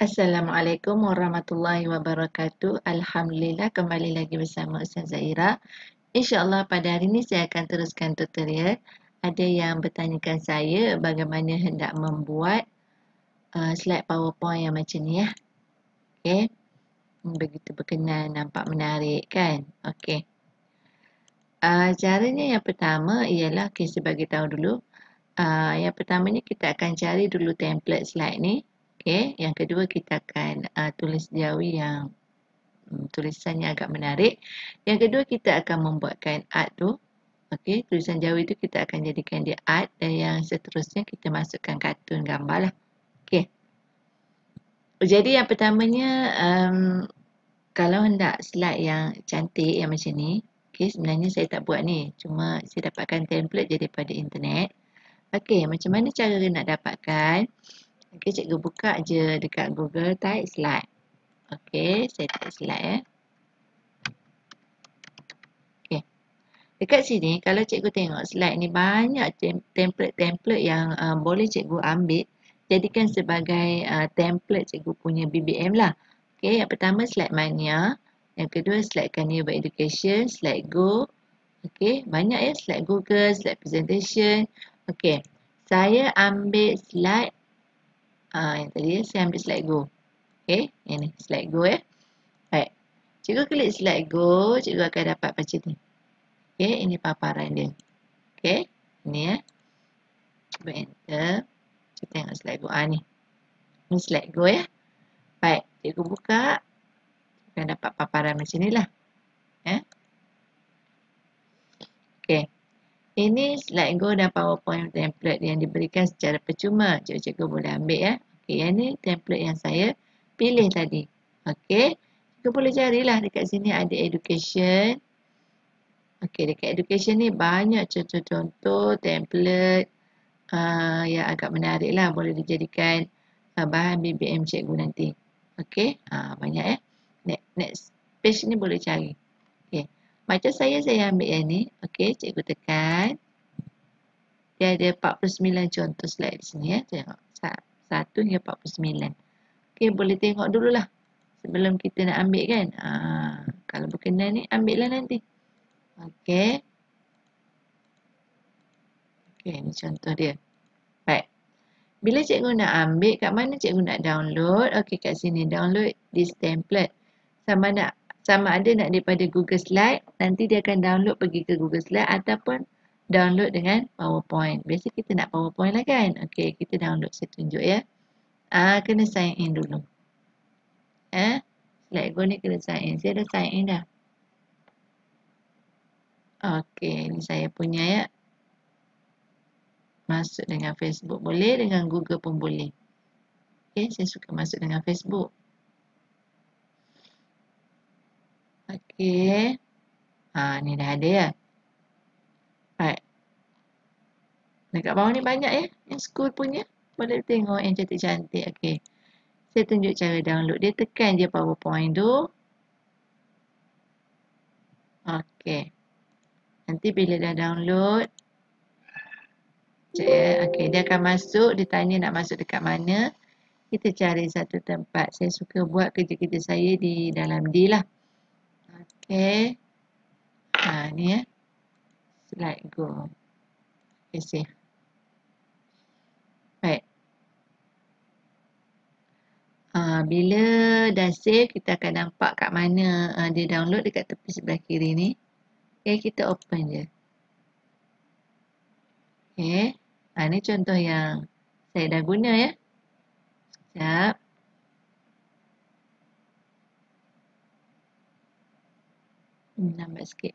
Assalamualaikum warahmatullahi wabarakatuh. Alhamdulillah kembali lagi bersama Ustaz Zahira. InsyaAllah pada hari ini saya akan teruskan tutorial. Ada yang bertanyakan saya bagaimana hendak membuat slide PowerPoint yang macam ni ya. Okey. Begitu berkenan, nampak menarik kan? Okey. Caranya yang pertama ialah, sebagai tahu dulu. Yang pertamanya kita akan cari dulu template slide ni. Okey. Yang kedua kita akan tulis jawi yang tulisannya agak menarik. Yang kedua kita akan membuatkan art tu. Okey, tulisan jawi tu kita akan jadikan dia art dan yang seterusnya kita masukkan kartun gambar lah. Okey. Jadi yang pertamanya kalau hendak slide yang cantik yang macam ni, okey, sebenarnya saya tak buat ni. Cuma saya dapatkan template je daripada internet. Okey, macam mana cara nak dapatkan? Okey, cikgu buka je dekat Google, type slide. Okey, saya type slide Dekat sini, kalau cikgu tengok slide ni banyak template-template yang boleh cikgu ambil jadikan sebagai template cikgu punya BBM lah. Okey, yang pertama slide mania, yang kedua slide Carnival Education, slide Go. Okey, banyak ya slide Google, slide presentation. Okey, saya ambil slide yang tadi saya ambil slide Go. Okey, yang ni slide Go ya. Baik. Cikgu klik slide Go, cikgu akan dapat macam ni. Okey, ini paparan dia. Okey, ni ya. Cuba enter. Kita tengok slide Go ni. Ni slide Go ya. Baik, cikgu buka. Akan dapat paparan macam ni lah. Okey. Ini slide Go dan PowerPoint template yang diberikan secara percuma. Cikgu boleh ambil ya. Okey, yang ni template yang saya pilih tadi. Okey. Cikgu boleh carilah dekat sini ada education. Okey, dekat education ni banyak contoh-contoh template yang agak menarik lah. Boleh dijadikan bahan BBM cikgu nanti. Okey, banyak ya. Next page ni boleh cari. Okey, macam saya ambil yang ni. Okey, cikgu tekan. Dia ada 49 contoh slide di sini ya. Tengok. 1 hingga 49. Okey, boleh tengok dululah. Sebelum kita nak ambil kan. Kalau berkenan ni, ambil lah nanti. Okey. Okey, ni contoh dia. Baik. Bila cikgu nak ambil, kat mana cikgu nak download? Okey, kat sini. Download this template. Sama ada nak daripada Google Slide, nanti dia akan download pergi ke Google Slide ataupun download dengan PowerPoint. Biasa kita nak PowerPoint lah kan? Okey, kita download. Saya tunjuk ya. Kena sign in dulu. Slide Go ni kena sign in. Saya dah sign in dah. Okey, ni saya punya ya. Masuk dengan Facebook boleh, dengan Google pun boleh. Okey, saya suka masuk dengan Facebook. Okey. Ni dah ada ya. Baik. Dekat bawah ni banyak ya, yang school punya. Boleh tengok yang cantik-cantik. Okey. Saya tunjuk cara download. Dia tekan je PowerPoint tu. Okey. Nanti bila dah download, okey, dia akan masuk. Dia tanya nak masuk dekat mana. Kita cari satu tempat. Saya suka buat kerja-kerja saya di dalam D lah. Okey. Ni ya. Slide Go. Okay, save. Baik. Bila dah save, kita akan nampak kat mana dia download dekat tepi sebelah kiri ni. Okay, kita open je. Okay. Ni contoh yang saya dah guna ya. Sekejap. Lambat sikit.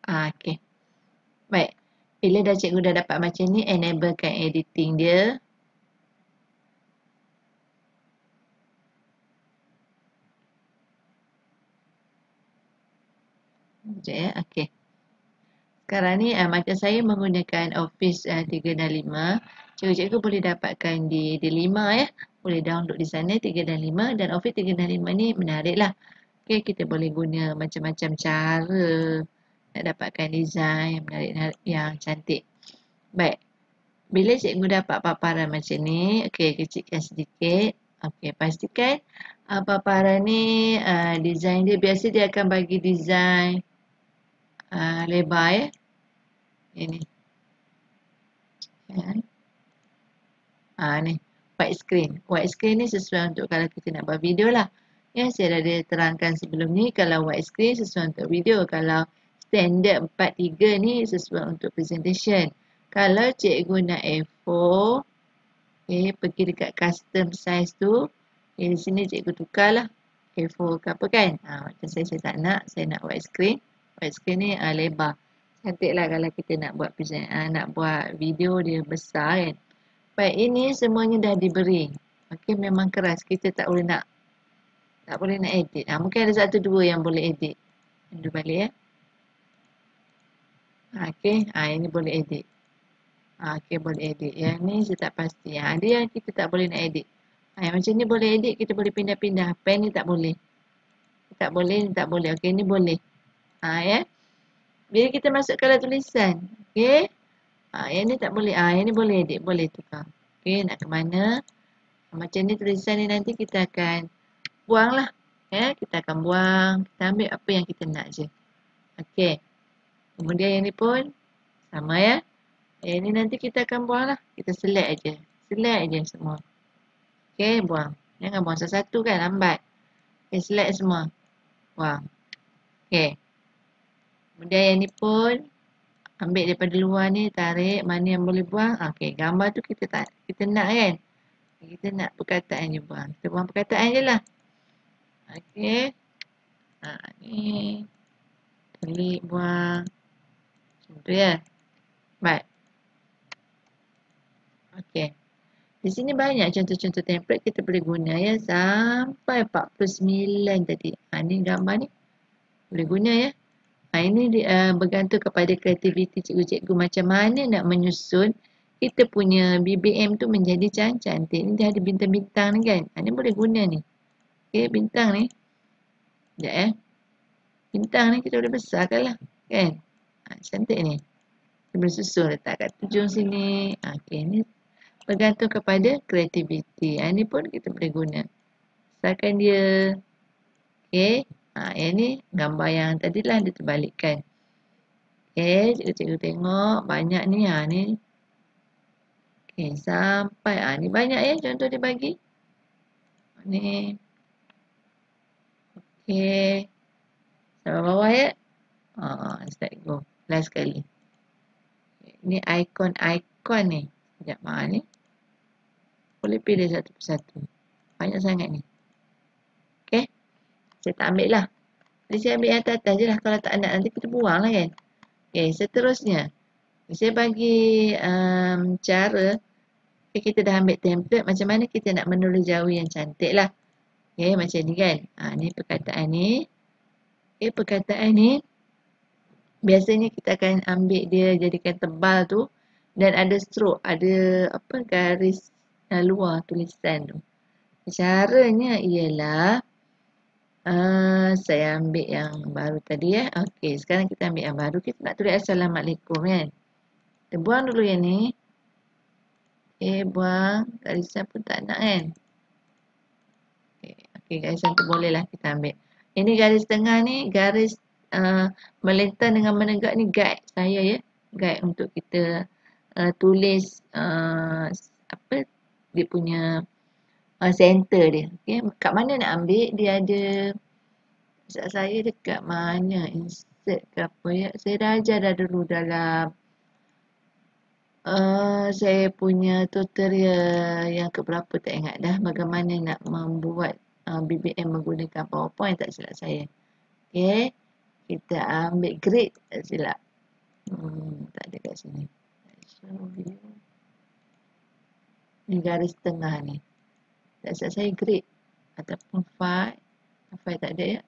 Okay. Baik. Bila dah cikgu dah dapat macam ni, enablekan editing dia. Sekejap ya. Okay. Sekarang ni macam saya menggunakan Office 3 dan 5. Cikgu-cikgu boleh dapatkan di 5 ya. Boleh download di sana 3 dan 5. Dan Office 3 dan 5 ni menarik lah. Okay, kita boleh guna macam-macam cara nak dapatkan design yang menarik, yang cantik. Baik. Bila cikgu dapat paparan macam ni, okay, kecilkan sedikit. Okey, pastikan paparan ni design dia biasa dia akan bagi design lebar ya. Ini. Ya. Ni white screen. White screen ni sesuai untuk kalau kita nak buat video lah. Ya, saya dah terangkan sebelum ni kalau white screen sesuai untuk video. Kalau standard 4:3 ni sesuai untuk presentation. Kalau cikgu nak A4, pergi dekat custom size tu. Di sini cikgu tukarlah A4 ke apa kan. Macam saya tak nak. Saya nak white screen. White screen ni lebar. Cantik lah kalau kita nak buat nak buat video dia besar kan. Baik, ini semuanya dah diberi. Okey, memang keras. Kita tak boleh nak edit. Mungkin ada satu dua yang boleh edit. Mundur balik ya. Okey, ini boleh edit. Okey, boleh edit. Yang ni saya tak pasti. Ada yang kita tak boleh nak edit. Yang macam ni boleh edit, kita boleh pindah-pindah. Pen ni tak boleh. Tak boleh, ni tak boleh. Okey, ni boleh. Ya. Bila kita masuk kalau tulisan. Okey. Yang ni tak boleh. Yang ni boleh edit. Boleh tukar. Okey, nak ke mana? Macam ni tulisan ni nanti kita akan buang lah. Ya, kita akan buang. Kita ambil apa yang kita nak je. Okey. Kemudian yang ni pun sama ya. Yang ni nanti kita akan buang lah. Kita select aja. Select aja semua. Okey, buang. Jangan buang satu-satu kan, lambat. Okey, select semua. Buang. Okey. Kemudian yang ni pun ambil daripada luar ni, tarik mana yang boleh buang. Okey, gambar tu kita nak kan. Kita nak perkataan je buang. Kita buang perkataan je lah. Okey. Ni. Klik buang. Macam tu ya. Baik. Okey. Di sini banyak contoh-contoh template kita boleh guna ya. Sampai 49 tadi. Ni gambar ni. Boleh guna ya. Ini bergantung kepada kreativiti cikgu-cikgu macam mana nak menyusun kita punya BBM tu menjadi cantik. Ni dia ada bintang-bintang ni kan. Ni boleh guna ni. Okey, bintang ni. Sekejap ya. Bintang ni kita boleh besarkan lah. Kan? Cantik ni. Kita boleh susun letak kat ujung sini. Okey, ni bergantung kepada kreativiti. Ni pun kita boleh guna. Besarkan dia. Okey. Yang ni gambar yang tadilah dia terbalikkan. Okey, cikgu tengok banyak ni. Ni. Okey, sampai ni banyak ya contoh dia bagi. Ni. Okey. Sampai bawah ya. Start go. Last sekali. Ni ikon-ikon ni. Sekejap ni. Boleh pilih satu persatu. Banyak sangat ni. Okey. Saya tak ambil lah. Jadi saya ambil yang atas je lah. Kalau tak nak nanti kita buang lah kan. Okey, seterusnya. Saya bagi cara. Okay, kita dah ambil template. Macam mana kita nak menulis jauh yang cantik lah. Okay, macam ni kan. Ni perkataan ni. Okay, perkataan ni. Biasanya kita akan ambil dia jadikan tebal tu. Dan ada stroke. Ada garis luar tulisan tu. Caranya ialah. Saya ambil yang baru tadi ya. Okay, sekarang kita ambil yang baru. Kita nak tulis Assalamualaikum kan. Kita buang dulu yang ni. Buang. Garisan pun tak nak kan. Okay, garisan tu boleh lah kita ambil. Ini garis tengah ni. Garis melintang dengan menegak ni guide saya ya. Guide untuk kita tulis dia punya center dia. Okay. Kat mana nak ambil. Dia ada. Saya dekat mana. Insert ke apa ya. Saya dah ajar dah dulu dalam. Saya punya tutorial yang keberapa tak ingat dah bagaimana nak membuat BBM menggunakan PowerPoint tak silap saya. Okey. Kita ambil grid tak silap. Tak ada kat sini. Show view. Ni garis tengah ni. Tak silap saya grid ataupun file. File tak ada ya.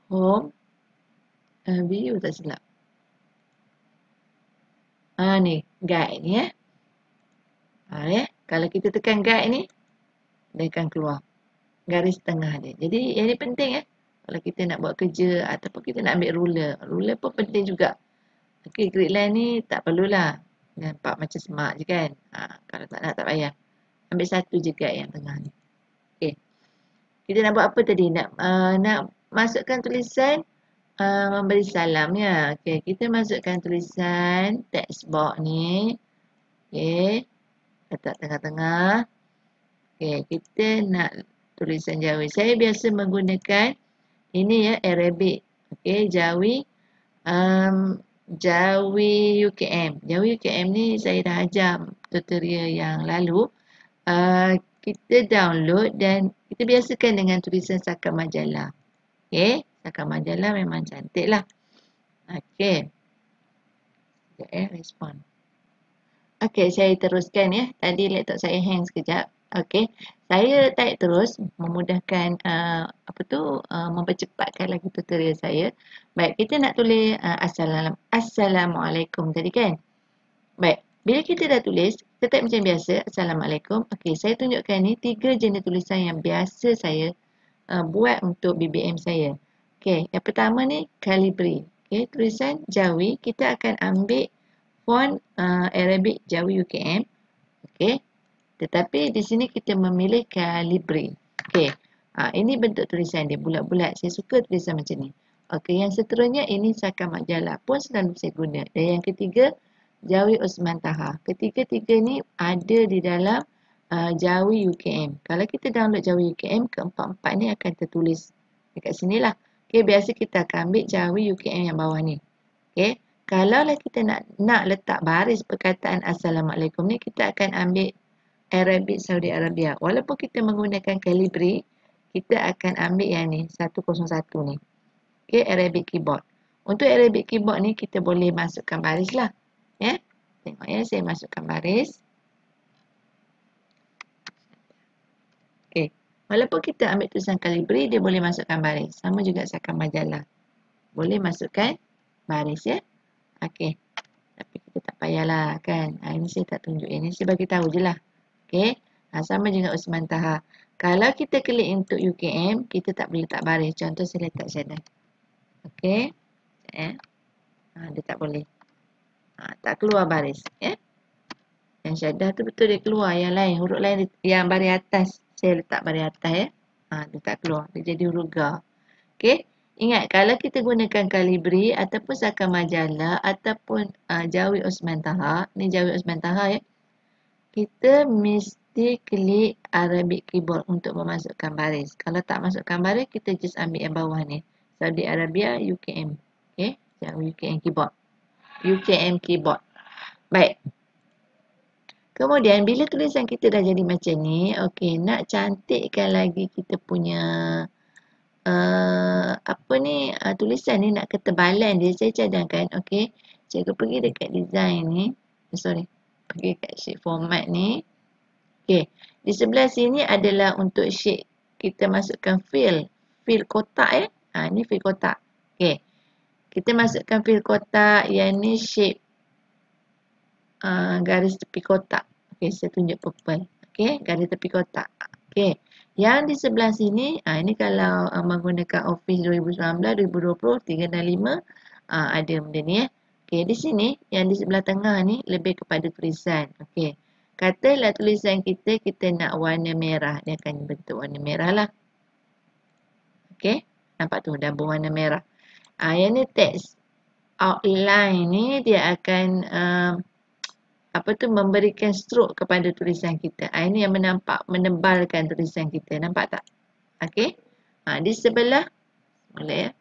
Home. View tak silap. Ni guide ni ya. Ya. Kalau kita tekan guide ni, dia akan keluar garis tengah dia. Jadi yang ni penting ya. Kalau kita nak buat kerja ataupun kita nak ambil ruler. Ruler pun penting juga. Okey, grid line ni tak perlulah. Nampak macam smart je kan. Kalau tak nak tak payah. Ambil satu je guide yang tengah ni. Kita nak buat apa tadi? Nak masukkan tulisan memberi salam ya. Okey, kita masukkan tulisan text box ni. Okey, letak tengah-tengah. Okey, kita nak tulisan Jawi. Saya biasa menggunakan ini ya, Arabic. Okey, Jawi. Jawi UKM. Jawi UKM ni saya dah ajar tutorial yang lalu. Kita download dan kita biasakan dengan tulisan Saka Majalah. Okey, Saka Majalah memang cantik lah. Okey. Sekejap respon. Okey, saya teruskan ya. Tadi laptop saya hang sekejap. Okey, saya type terus memudahkan mempercepatkan lagi tutorial saya. Baik, kita nak tulis Assalamualaikum tadi kan. Baik, bila kita dah tulis, kita type macam biasa Assalamualaikum. Okey, saya tunjukkan ni 3 jenis tulisan yang biasa saya buat untuk BBM saya. Okey, yang pertama ni Calibri. Okey, tulisan Jawi kita akan ambil font Arabic Jawi UKM. Okey. Tetapi di sini kita memilih Calibri. Okey. Ini bentuk tulisan dia bulat-bulat. Saya suka tulisan macam ni. Okey, yang seterusnya ini Saka Majalah pun selalu saya guna. Dan yang ketiga Jawi Osman Taha. Ketiga-tiga ni ada di dalam Jawi UKM. Kalau kita download Jawi UKM, keempat-empat ni akan tertulis dekat sinilah. Okey, biasa kita akan ambil Jawi UKM yang bawah ni. Okey. Kalaulah kita nak letak baris perkataan Assalamualaikum ni, kita akan ambil Arabic Saudi Arabia. Walaupun kita menggunakan Calibri, kita akan ambil yang ni, 101 ni. Okey, Arabic keyboard. Untuk Arabic keyboard ni, kita boleh masukkan baris lah. Ya. Tengok ya, saya masukkan baris. Okey. Walaupun kita ambil tulisan Calibri, dia boleh masukkan baris. Sama juga Saka Majalah. Boleh masukkan baris ya. Okey. Tapi kita tak payahlah kan. Ini saya tak tunjuk. Ini saya bagi tahu je lah. Okey. Sama juga Osman Taha. Kalau kita klik untuk UKM, kita tak boleh letak baris. Contoh saya letak shadow. Okey. Dia tak boleh. Tak keluar baris. Yang shadow tu betul dia keluar. Yang lain, huruf lain yang baris atas. Saya letak baris atas ya. Dia tak keluar. Dia jadi huruf Ga. Okey. Ingat, kalau kita gunakan Calibri ataupun Saka Majalah ataupun Jawi Osman Taha. Ni Jawi Osman Taha ya. Kita mesti klik Arabic keyboard untuk memasukkan baris. Kalau tak masukkan baris, kita just ambil yang bawah ni. Saudi Arabia UKM. Okey, Jawi UKM keyboard. UKM keyboard. Baik. Kemudian bila tulisan kita dah jadi macam ni, okey, nak cantikkan lagi kita punya tulisan ni, nak ketebalan dia, saya cadangkan, okey, cikgu pergi dekat design ni. Pergi kat sheet format ni. Okey, di sebelah sini adalah untuk sheet kita masukkan fill kotak ya. Ni fill kotak. Okey. Kita masukkan fill kotak, yang ni shape garis tepi kotak. Okey, saya tunjuk purple. Okey, garis tepi kotak. Okey. Yang di sebelah sini, ini kalau menggunakan Office 2019, 2020, 3 dan 5, ada benda ni ya. Okey, di sini, yang di sebelah tengah ni lebih kepada tulisan. Okey. Katalah tulisan kita nak warna merah. Dia akan bentuk warna merah lah. Okey. Nampak tu, dah berwarna merah. Yang ni text outline ni, dia akan memberikan stroke kepada tulisan kita. Ini yang menebalkan tulisan kita. Nampak tak? Okey. Di sebelah, boleh ya.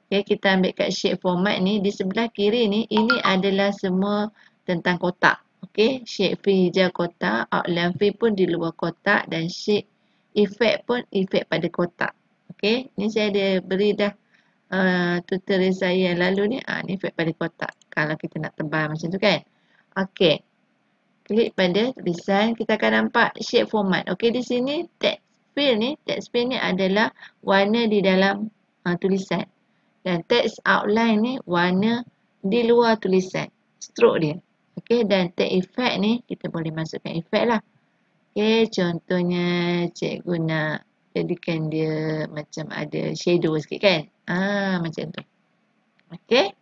Okay, kita ambil kat shape format ni. Di sebelah kiri ni, ini adalah semua tentang kotak. Okay, shape fill hijau kotak. Outline fill pun di luar kotak. Dan shape effect pun effect pada kotak. Okay, ni saya ada beri dah tutorial saya yang lalu ni. Ni effect pada kotak. Kalau kita nak tebal macam tu kan. Okay, klik pada tulisan. Kita akan nampak shape format. Okay, di sini text fill ni adalah warna di dalam tulisan. Dan text outline ni warna di luar tulisan. Stroke dia. Okey, dan text effect ni kita boleh masukkan effect lah. Okey, contohnya cikgu nak jadikan dia macam ada shadow sikit kan. Macam tu. Okey.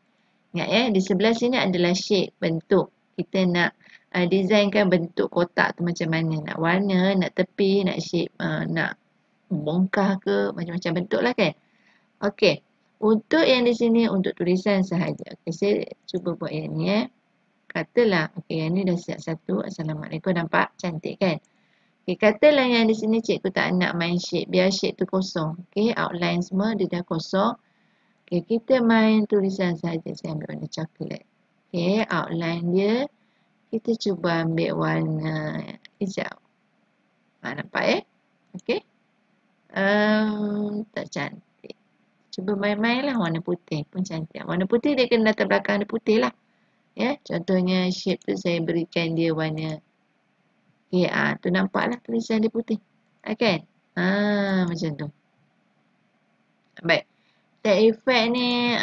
Ingat ya, di sebelah sini adalah shape, bentuk. Kita nak designkan bentuk kotak tu macam mana. Nak warna, nak tepi, nak shape, nak bongkah ke, macam-macam bentuk lah kan. Okey. Untuk yang di sini untuk tulisan sahaja. Okey, saya cuba buat yang ni Katalah, okey yang ni dah siap satu. Assalamualaikum, nampak cantik kan? Okey, katalah yang di sini cikgu tak nak main shape, biar shape tu kosong. Okey, outline semua dia dah kosong. Okey, kita main tulisan sahaja. Saya ambil warna coklat. Okey, outline dia kita cuba ambil warna hijau. Nampak Okey. Tak cantik. Cuba main-main lah warna putih pun cantik. Warna putih dia kena latar belakang dia putih lah. Ya, contohnya shape tu saya berikan dia warna. Okey, tu nampaklah tulisan dia putih. Kan? Macam tu. Baik. Dan efek ni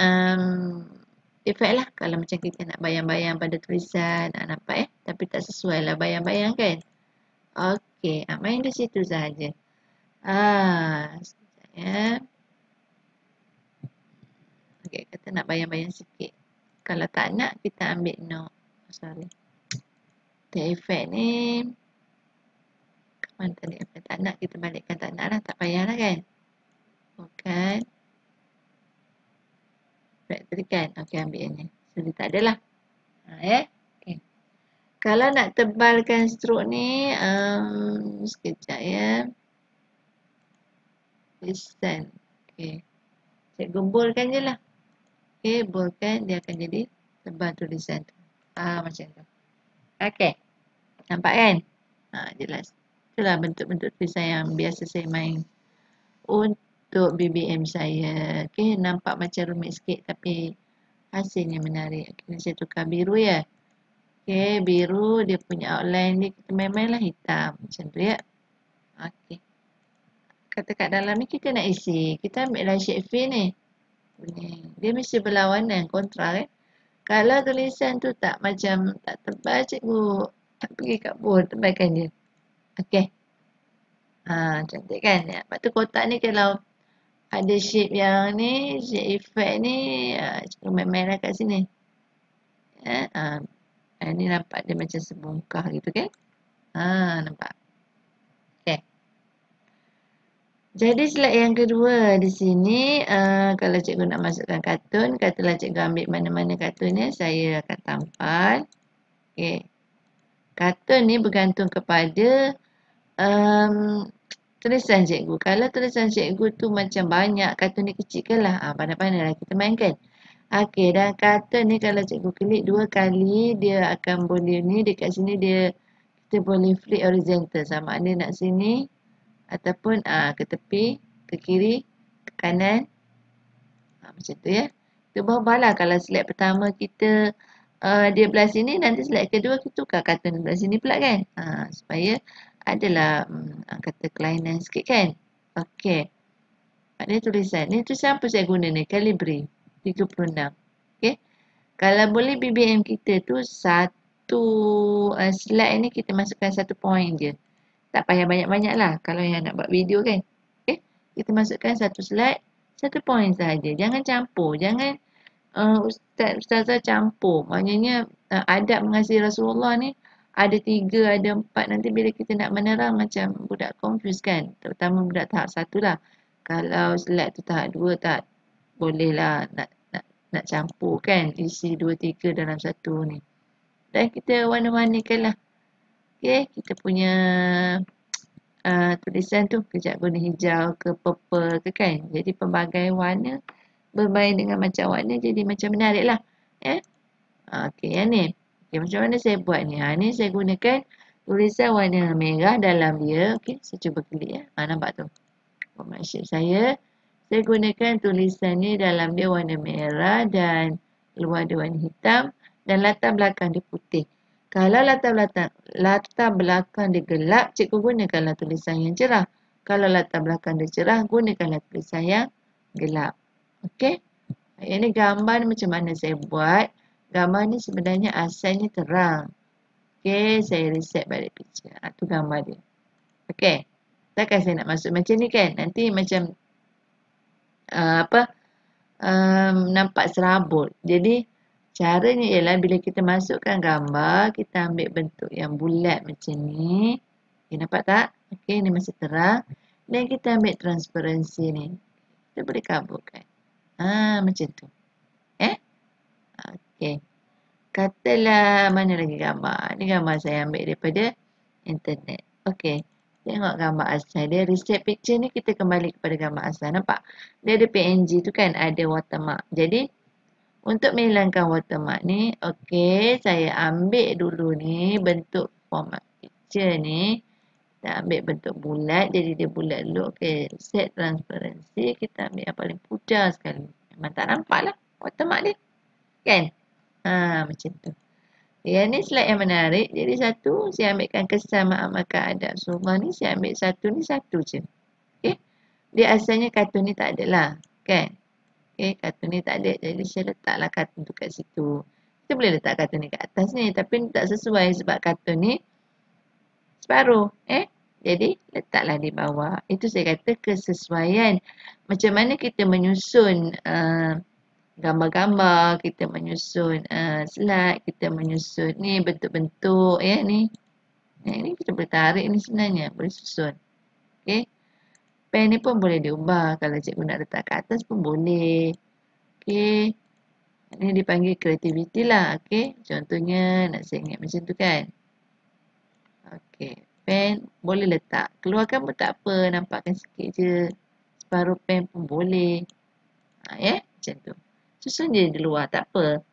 efek lah kalau macam kita nak bayang-bayang pada tulisan, nampak tapi tak sesuai lah bayang-bayang kan. Okey, main di situ sahaja. Sekejap ya. Okey, kata nak bayang-bayang sikit. Kalau tak nak, kita ambil no. Sorry. The effect ni. Mana tadi effect tak nak, kita balikkan tak nak lah. Tak payah lah kan. Bukan. Effect tadi kan. Okey, ambil yang ni. Jadi tak adalah. Okay. Kalau nak tebalkan stroke ni, sekejap ya. Listen. Okey. Cikgu bolkan je lah. Okey, bolkan. Dia akan jadi tebal tulisan tu. Macam tu. Okey. Nampak kan? Jelas. Itulah bentuk-bentuk tulisan yang biasa saya main untuk BBM saya. Okey, nampak macam rumit sikit tapi hasilnya menarik. Okay, saya tukar biru ya. Okey, biru dia punya outline ni kita main-main lah hitam. Macam tu ya. Okey. Kata kat dalam ni kita nak isi. Kita ambil lah shape fill ni. Dia mesti berlawanan, kontra kan. Kalau tulisan tu tak macam tak tebal, cikgu tak pergi kat board, tebalkan dia. Okey. Cantik kan? Ya. Lepas tu kotak ni kalau ada shape yang ni, shape effect ni, cikgu main-main lah kat sini. Ni nampak dia macam sebongkah gitu kan? Nampak. Okey. Jadi slide yang kedua di sini, kalau cikgu nak masukkan kartun, katalah cikgu ambil mana-mana kartunnya, saya akan tampal. Okey. Kartun ni bergantung kepada tulisan cikgu. Kalau tulisan cikgu tu macam banyak, kartun ni kecilkan lah. Pandai-pandai lah kita mainkan. Okey, dan kartun ni kalau cikgu klik 2 kali, dia akan boleh ni, dekat sini dia, kita boleh flip horizontal. Sama ada nak sini, ataupun ke tepi, ke kiri, ke kanan. Macam tu ya. Kita berubah lah kalau slide pertama kita dia belah sini, nanti slide kedua kita tukar kartun belah sini pula kan. Supaya adalah kata kelainan sikit kan. Okey. Ada tulisan. Ni tulisan apa saya guna ni? Calibri 36. Okey. Kalau boleh BBM kita tu satu slide ni kita masukkan 1 point je. Tak payah banyak-banyak lah kalau yang nak buat video kan. Okey. Kita masukkan 1 slide, 1 point sahaja. Jangan campur. Jangan ustazah campur. Maknanya adab mengasihi Rasulullah ni ada 3, ada 4. Nanti bila kita nak menerang macam budak confuse kan. Terutama budak tahap 1 lah. Kalau slide tu tahap 2 tak boleh lah nak campur kan. Isi 2, 3 dalam satu ni. Dan kita warna-warnikan lah. Okay, kita punya tulisan tu kejap guna hijau ke purple ke kan. Jadi pelbagai warna bermain dengan macam warna jadi macam menarik lah. Okey, yang ni. Okay, macam mana saya buat ni? Ni saya gunakan tulisan warna merah dalam dia. Okey, saya cuba klik ya. Nampak tu. Format shape saya gunakan tulisan ni dalam dia warna merah dan luar dia warna hitam dan latar belakang dia putih. Kalau latar belakang dia gelap, cikgu gunakanlah tulisan yang cerah. Kalau latar belakang dia cerah, gunakanlah tulisan yang gelap. Okey. Ini gambar ni macam mana saya buat. Gambar ni sebenarnya asalnya terang. Okey, saya reset balik picture. Tu gambar dia. Okey. Takkan saya nak masuk macam ni kan. Nanti macam nampak serabut. Jadi caranya ialah bila kita masukkan gambar, kita ambil bentuk yang bulat macam ni. Okey, nampak tak? Okey, ni masih terang. Dan kita ambil transparansi ni. Kita boleh coverkan. Macam tu. Okey. Katalah mana lagi gambar. Ni gambar saya ambil daripada internet. Okey. Tengok gambar asal dia. Reset picture ni kita kembali kepada gambar asal. Nampak? Dia ada PNG tu kan. Ada watermark. Jadi, untuk menghilangkan watermark ni. Okey. Saya ambil dulu ni bentuk format picture ni. Kita ambil bentuk bulat. Jadi, dia bulat dulu. Okey. Set transparansi. Kita ambil yang paling pudar sekali. Memang tak nampak lah watermark dia. Kan? Macam tu. Yang ni slide yang menarik. Jadi satu, saya ambilkan kesan mengamalkan adab surah ni. Saya ambil satu ni satu je. Okay. Dia asalnya kartun ni tak ada lah. Kan? Okay, kartun ni tak ada. Jadi saya letaklah kartun tu kat situ. Kita boleh letak kartun ni kat atas ni. Tapi ni tak sesuai sebab kartun ni separuh. Jadi letaklah di bawah. Itu saya kata kesesuaian. Macam mana kita menyusun gambar-gambar, kita menyusun slide, kita menyusun ni bentuk-bentuk ni. Ni kita boleh tarik ni sebenarnya, boleh susun. Okey. Pen ni pun boleh diubah. Kalau cikgu nak letak kat atas pun boleh. Okey. Ini dipanggil kreativiti lah. Okey. Contohnya nak sengit macam tu kan. Okey. Pen boleh letak. Keluarkan pun tak apa. Nampakkan sikit je. Separuh pen pun boleh. Macam tu. Susun je di luar, tak apa.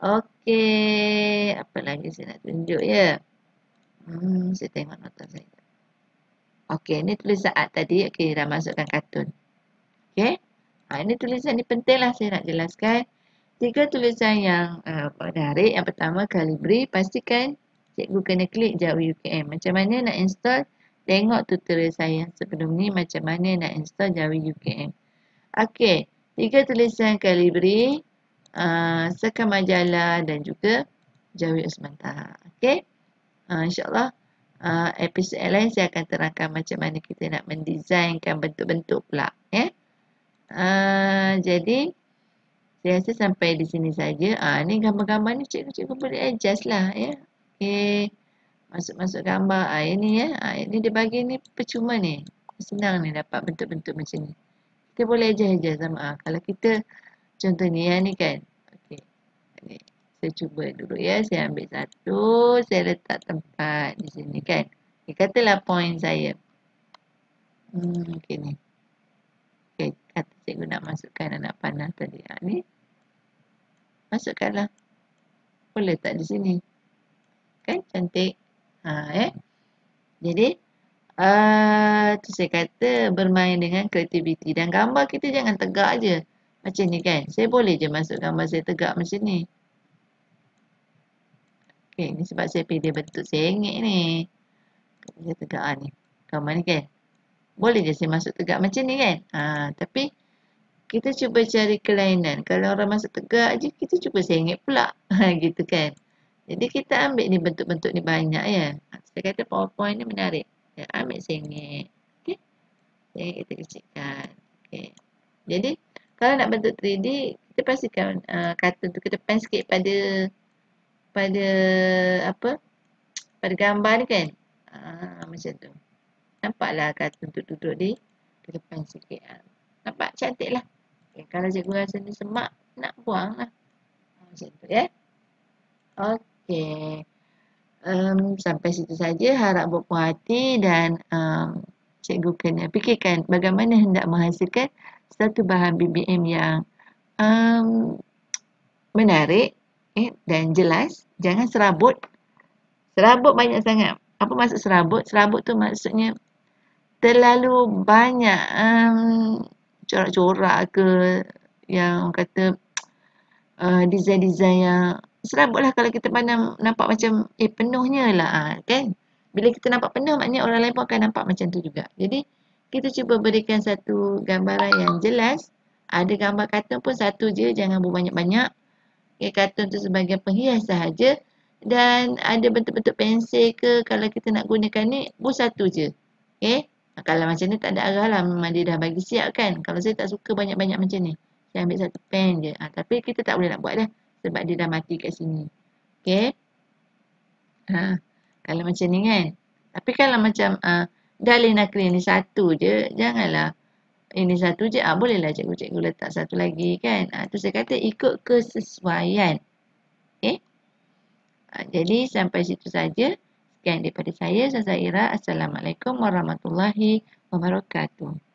Okey, apa lagi saya nak tunjuk ya? Saya tengok nota saya. Okey, ni tulisan art tadi. Okey, dah masukkan kartun. Okey. Ini tulisan ni penting lah saya nak jelaskan. 3 tulisan yang menarik. Yang pertama, Calibri. Pastikan cikgu kena klik jauh UKM. Macam mana nak install? Tengok tutorial saya sebelum ni macam mana nak install jauh UKM. Okey. 3 tulisan Calibri, Sekam Majalah dan juga Jawi Osman Taha. Okey. InsyaAllah episod lain saya akan terangkan macam mana kita nak mendesainkan bentuk-bentuk pula. Jadi saya rasa sampai di sini saja. Ni gambar-gambar ni cikgu-cikgu boleh adjust lah ya. Okey. Masuk-masuk gambar. Ini ya. Ini dia bagi ni percuma ni. Senang ni dapat bentuk-bentuk macam ni. Kita boleh adjust sama. Kalau kita contoh ni yang ni kan. Okey. Okay. Saya cuba dulu ya. Saya ambil satu. Saya letak tempat di sini kan. Okay, katalah point saya. Okey ni. Okey. Kata cikgu nak masukkan anak panah tadi. Ni. Masukkanlah. Boleh letak di sini. Kan cantik. Jadi. Tu saya kata bermain dengan kreativiti. Dan gambar kita jangan tegak je. Macam ni kan. Saya boleh je masuk gambar saya tegak macam ni. Okay, ni sebab saya pilih bentuk sengit ni. Saya tegak ni. Gambar ni kan. Boleh je saya masuk tegak macam ni kan. Tapi kita cuba cari kelainan. Kalau orang masuk tegak je, kita cuba sengit pula. Gitu kan. Jadi kita ambil ni bentuk-bentuk ni banyak ya. Saya kata PowerPoint ni menarik. Ambil sengit. Okay. Sengit kita kecilkan. Okay. Jadi, kalau nak bentuk 3D, kita pastikan kartun tu kita pen sikit pada apa? Pada gambar ni kan. Macam tu. Nampaklah kartun tu duduk di depan sikit. Nampak cantik lah. Okay. Kalau cikgu rasa ni semak, nak buang lah. Macam tu ya. Okey. Sampai situ saja, harap berpuas hati dan cikgu kena fikirkan bagaimana hendak menghasilkan satu bahan BBM yang menarik dan jelas. Jangan serabut. Serabut banyak sangat. Apa maksud serabut? Serabut tu maksudnya terlalu banyak corak-corak ke yang kata design-design yang serabut lah kalau kita pandang nampak macam penuhnya lah kan. Bila kita nampak penuh maknanya orang lain pun akan nampak macam tu juga. Jadi kita cuba berikan satu gambaran yang jelas. Ada gambar kartun pun satu je, jangan berbanyak-banyak. Okay, kartun tu sebagai penghias sahaja. Dan ada bentuk-bentuk pensel ke, kalau kita nak gunakan ni, pun satu je. Okay. Kalau macam ni tak ada arah lah, memang dia dah bagi siap kan. Kalau saya tak suka banyak-banyak macam ni, saya ambil satu pen je. Tapi kita tak boleh nak buat dah. Sebab dia dah mati kat sini. Okay. Kalau macam ni kan. Tapi kalau macam Dalih nakli ni satu je. Janganlah ini satu je. Bolehlah cikgu letak satu lagi kan. Tu saya kata ikut kesesuaian. Okay. Jadi sampai situ saja. Sekian daripada saya, Ustazah Ira. Assalamualaikum warahmatullahi wabarakatuh.